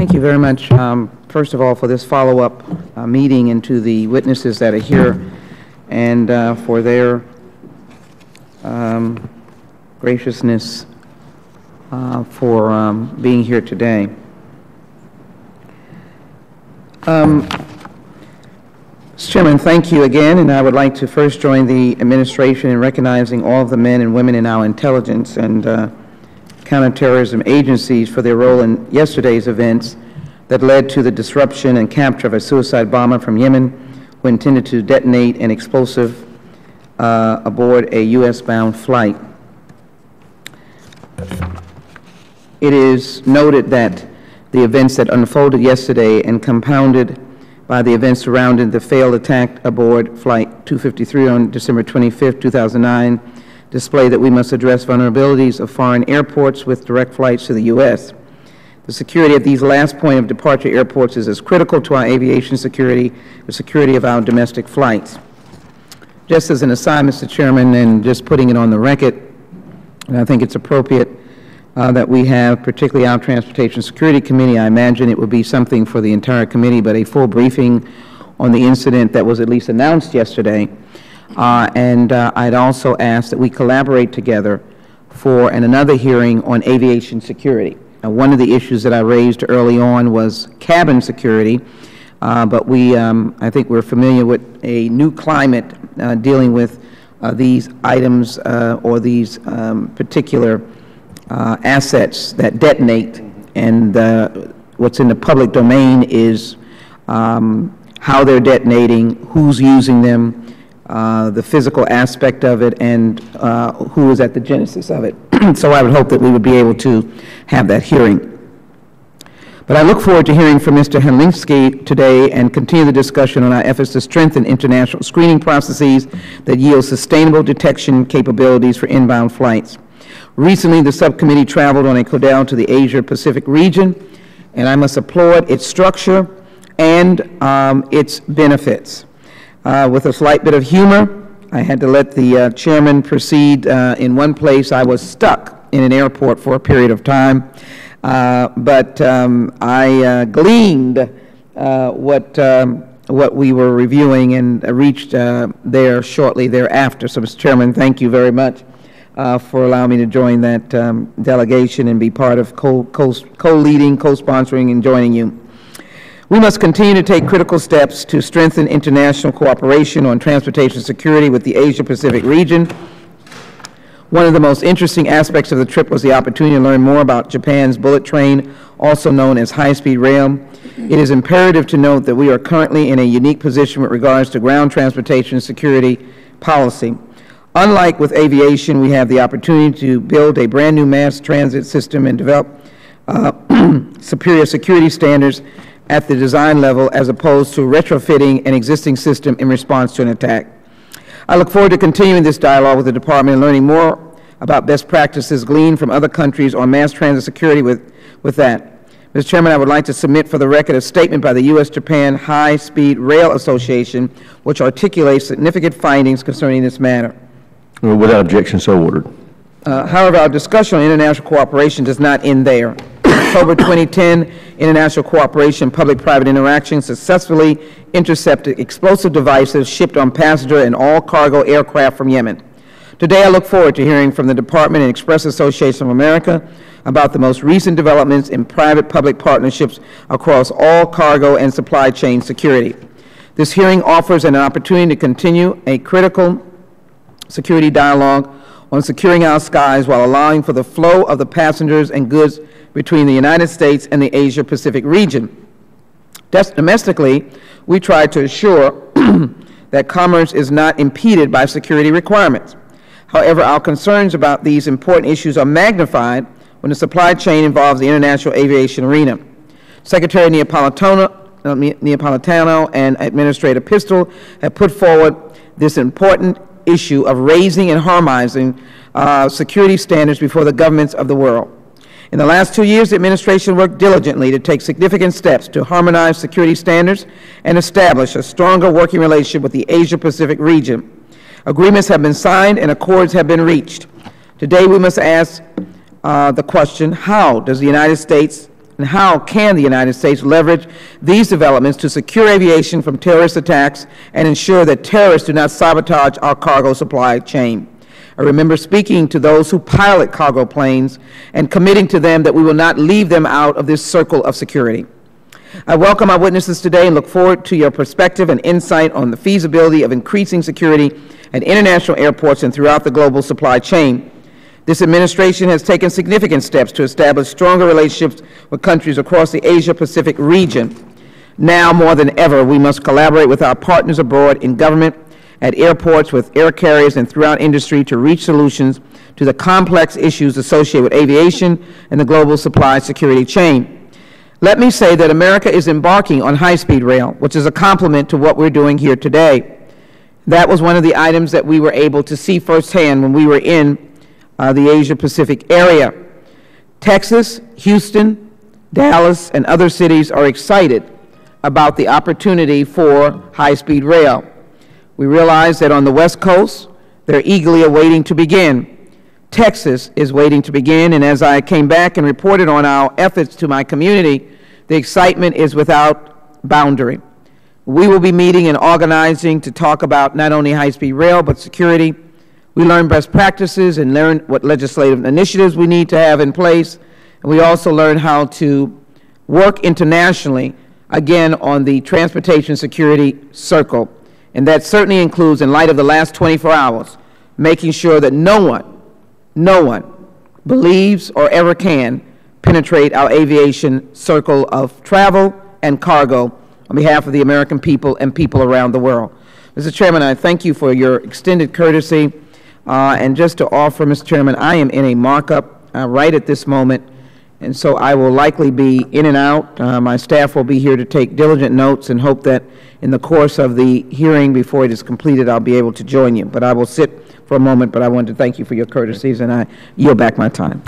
Thank you very much, first of all, for this follow-up meeting, and to the witnesses that are here, and for their graciousness for being here today. Mr. Chairman, thank you again, and I would like to first join the administration in recognizing all of the men and women in our intelligence and counterterrorism agencies for their role in yesterday's events that led to the disruption and capture of a suicide bomber from Yemen who intended to detonate an explosive aboard a U.S.-bound flight. It is noted that the events that unfolded yesterday and compounded by the events surrounding the failed attack aboard Flight 253 on December 25, 2009, display that we must address vulnerabilities of foreign airports with direct flights to the U.S. The security at these last point of departure airports is as critical to our aviation security, the security of our domestic flights. Just as an aside, Mr. Chairman, and just putting it on the record, and I think it's appropriate that we have, particularly our Transportation Security Committee, I imagine it would be something for the entire committee, but a full briefing on the incident that was at least announced yesterday. I'd also ask that we collaborate together for another hearing on aviation security. One of the issues that I raised early on was cabin security, but I think we're familiar with a new climate dealing with these items or these particular assets that detonate, and what's in the public domain is how they're detonating, who's using them, the physical aspect of it, and who is at the genesis of it. So I would hope that we would be able to have that hearing. But I look forward to hearing from Mr. Henlinsky today and continue the discussion on our efforts to strengthen international screening processes that yield sustainable detection capabilities for inbound flights. Recently, the subcommittee traveled on a CODEL to the Asia-Pacific region, and I must applaud its structure and its benefits. With a slight bit of humor, I had to let the chairman proceed. In one place, I was stuck in an airport for a period of time, but I gleaned what we were reviewing and reached there shortly thereafter. So, Mr. Chairman, thank you very much for allowing me to join that delegation and be part of co-leading, co-sponsoring, and joining you. We must continue to take critical steps to strengthen international cooperation on transportation security with the Asia-Pacific region. One of the most interesting aspects of the trip was the opportunity to learn more about Japan's bullet train, also known as high-speed rail. It is imperative to note that we are currently in a unique position with regards to ground transportation security policy. Unlike with aviation, we have the opportunity to build a brand new mass transit system and develop superior security standards at the design level, as opposed to retrofitting an existing system in response to an attack. I look forward to continuing this dialogue with the Department and learning more about best practices gleaned from other countries on mass transit security with that. Mr. Chairman, I would like to submit for the record a statement by the U.S.-Japan High-Speed Rail Association, which articulates significant findings concerning this matter. Well, without objection, so ordered. However, our discussion on international cooperation does not end there. October 2010, international cooperation public-private interaction successfully intercepted explosive devices shipped on passenger and all cargo aircraft from Yemen. Today, I look forward to hearing from the Department and Express Association of America about the most recent developments in private-public partnerships across all cargo and supply chain security. This hearing offers an opportunity to continue a critical security dialogue on securing our skies while allowing for the flow of the passengers and goods between the United States and the Asia-Pacific region. Domestically, we try to assure that commerce is not impeded by security requirements. However, our concerns about these important issues are magnified when the supply chain involves the international aviation arena. Secretary Neapolitano and Administrator Pistol have put forward this important issue of raising and harmonizing security standards before the governments of the world. In the last 2 years, the administration worked diligently to take significant steps to harmonize security standards and establish a stronger working relationship with the Asia-Pacific region. Agreements have been signed and accords have been reached. Today, we must ask the question, how does the United States and how can the United States leverage these developments to secure aviation from terrorist attacks and ensure that terrorists do not sabotage our cargo supply chain. I remember speaking to those who pilot cargo planes and committing to them that we will not leave them out of this circle of security. I welcome our witnesses today and look forward to your perspective and insight on the feasibility of increasing security at international airports and throughout the global supply chain. This administration has taken significant steps to establish stronger relationships with countries across the Asia-Pacific region. Now more than ever, we must collaborate with our partners abroad in government, at airports, with air carriers, and throughout industry to reach solutions to the complex issues associated with aviation and the global supply security chain. Let me say that America is embarking on high-speed rail, which is a complement to what we're doing here today. That was one of the items that we were able to see firsthand when we were in the Asia-Pacific area. Texas, Houston, Dallas, and other cities are excited about the opportunity for high-speed rail. We realize that on the West Coast, they're eagerly awaiting to begin. Texas is waiting to begin, and as I came back and reported on our efforts to my community, the excitement is without boundary. We will be meeting and organizing to talk about not only high-speed rail, but security. We learn best practices and learn what legislative initiatives we need to have in place, and we also learn how to work internationally, again, on the transportation security circle. And that certainly includes, in light of the last 24 hours, making sure that no one believes or ever can penetrate our aviation circle of travel and cargo on behalf of the American people and people around the world. Mr. Chairman, I thank you for your extended courtesy. And just to offer, Mr. Chairman, I am in a markup right at this moment, and so I will likely be in and out. My staff will be here to take diligent notes and hope that in the course of the hearing before it is completed, I'll be able to join you. But I will sit for a moment, but I wanted to thank you for your courtesies, and I yield back my time.